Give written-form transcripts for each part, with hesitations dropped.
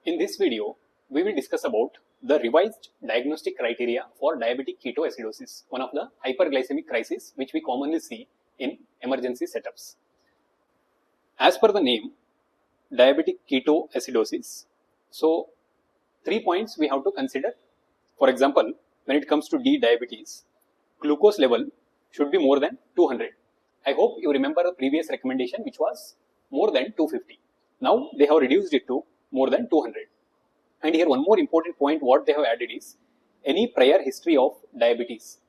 In this video, we will discuss about the revised diagnostic criteria for diabetic ketoacidosis, one of the hyperglycemic crises which we commonly see in emergency setups. As per the name, diabetic ketoacidosis, so 3 points we have to consider. For example, when it comes to diabetes, glucose level should be more than 200. I hope you remember the previous recommendation which was more than 250. Now they have reduced it to more than 200. And here one more important point what they have added is any prior history of diabetes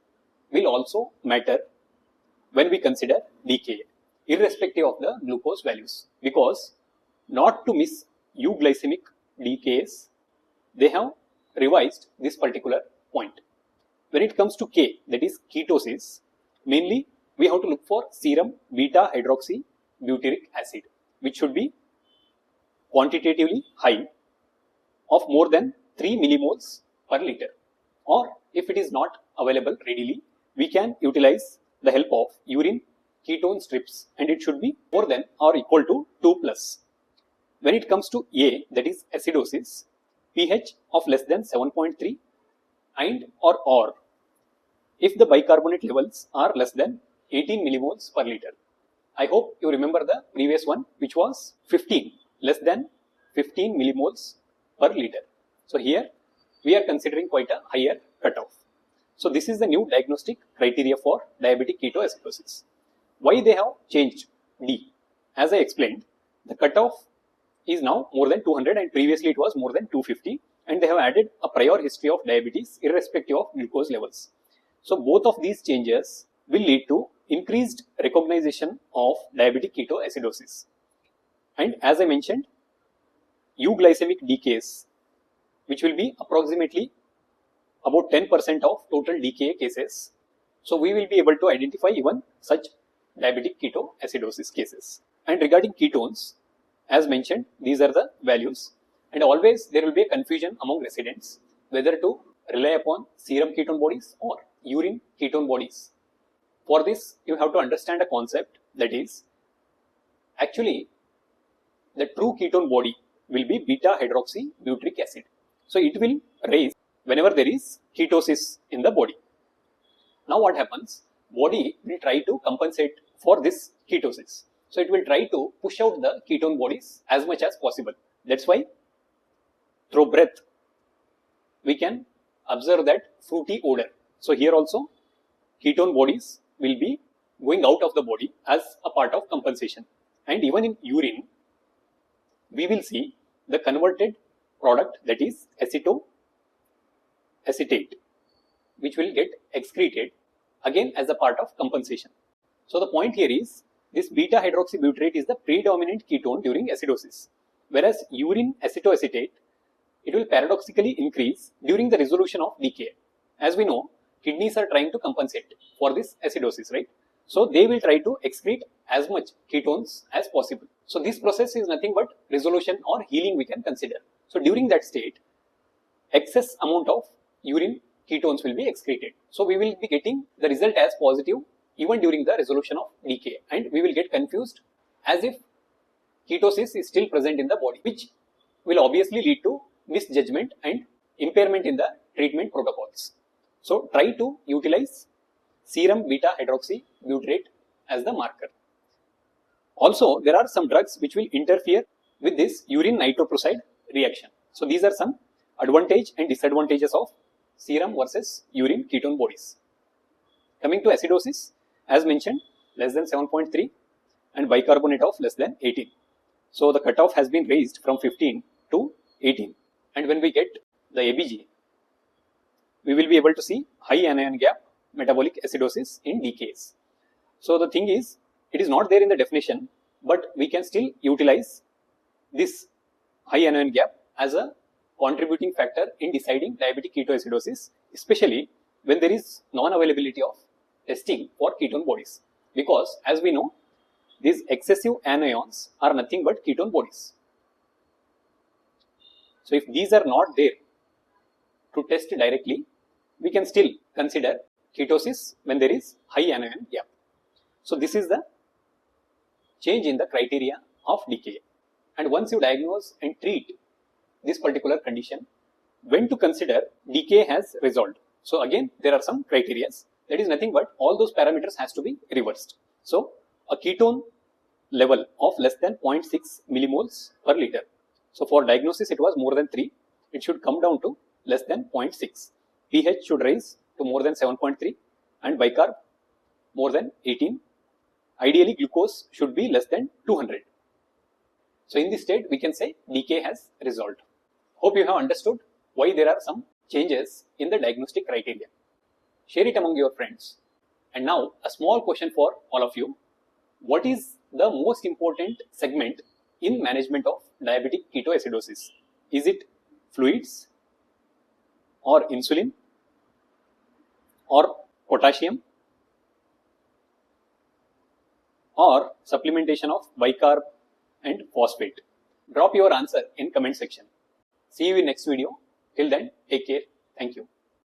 will also matter when we consider DKA, irrespective of the glucose values, because not to miss euglycemic DKAs, they have revised this particular point. When it comes to K, that is ketosis, mainly we have to look for serum beta hydroxybutyric acid, which should be quantitatively high of more than 3 millimoles per liter, or if it is not available readily, we can utilize the help of urine ketone strips, and it should be more than or equal to 2+. When it comes to A, that is acidosis, pH of less than 7.3 and or if the bicarbonate levels are less than 18 millimoles per liter. I hope you remember the previous one which was 15, less than 15 millimoles per liter. So here we are considering quite a higher cutoff. So this is the new diagnostic criteria for diabetic ketoacidosis. Why they have changed D? As I explained, the cutoff is now more than 200 and previously it was more than 250, and they have added a prior history of diabetes irrespective of glucose levels. So both of these changes will lead to increased recognition of diabetic ketoacidosis. And as I mentioned, euglycemic DKAs, which will be approximately about 10% of total DKA cases. So we will be able to identify even such diabetic ketoacidosis cases. And regarding ketones, as mentioned, these are the values, and always there will be a confusion among residents whether to rely upon serum ketone bodies or urine ketone bodies. For this, you have to understand a concept, that is, actually the true ketone body will be beta hydroxybutyric acid. So it will rise whenever there is ketosis in the body. Now what happens? Body will try to compensate for this ketosis. So it will try to push out the ketone bodies as much as possible. That's why through breath we can observe that fruity odor. So here also ketone bodies will be going out of the body as a part of compensation. And even in urine, we will see the converted product, that is acetoacetate, which will get excreted again as a part of compensation. So the point here is this beta hydroxybutyrate is the predominant ketone during acidosis, whereas urine acetoacetate, it will paradoxically increase during the resolution of DKA. As we know, kidneys are trying to compensate for this acidosis, right? So they will try to excrete as much ketones as possible. So this process is nothing but resolution or healing we can consider. So during that state, excess amount of urine ketones will be excreted. So we will be getting the result as positive even during the resolution of DKA, and we will get confused as if ketosis is still present in the body, which will obviously lead to misjudgment and impairment in the treatment protocols. So try to utilize serum beta hydroxybutyrate as the marker. Also, there are some drugs which will interfere with this urine nitroprusside reaction. So these are some advantages and disadvantages of serum versus urine ketone bodies. Coming to acidosis, as mentioned, less than 7.3 and bicarbonate of less than 18. So the cutoff has been raised from 15 to 18. And when we get the ABG, we will be able to see high anion gap metabolic acidosis in DKAs. So the thing is, it is not there in the definition, but we can still utilize this high anion gap as a contributing factor in deciding diabetic ketoacidosis, especially when there is non-availability of testing for ketone bodies, because as we know, these excessive anions are nothing but ketone bodies. So if these are not there to test directly, we can still consider ketosis when there is high anion gap. So this is the change in the criteria of DKA. And once you diagnose and treat this particular condition, when to consider DKA has resolved. So again, there are some criteria. That is nothing but all those parameters has to be reversed. So a ketone level of less than 0.6 millimoles per liter. So for diagnosis, it was more than 3. It should come down to less than 0.6. pH should rise to more than 7.3 and bicarb more than 18. Ideally, glucose should be less than 200. So in this state, we can say DKA has resolved. Hope you have understood why there are some changes in the diagnostic criteria. Share it among your friends. And now a small question for all of you. What is the most important segment in management of diabetic ketoacidosis? Is it fluids or insulin or potassium or supplementation of bicarb and phosphate? Drop your answer in comment section. See you in next video. Till then, take care. Thank you.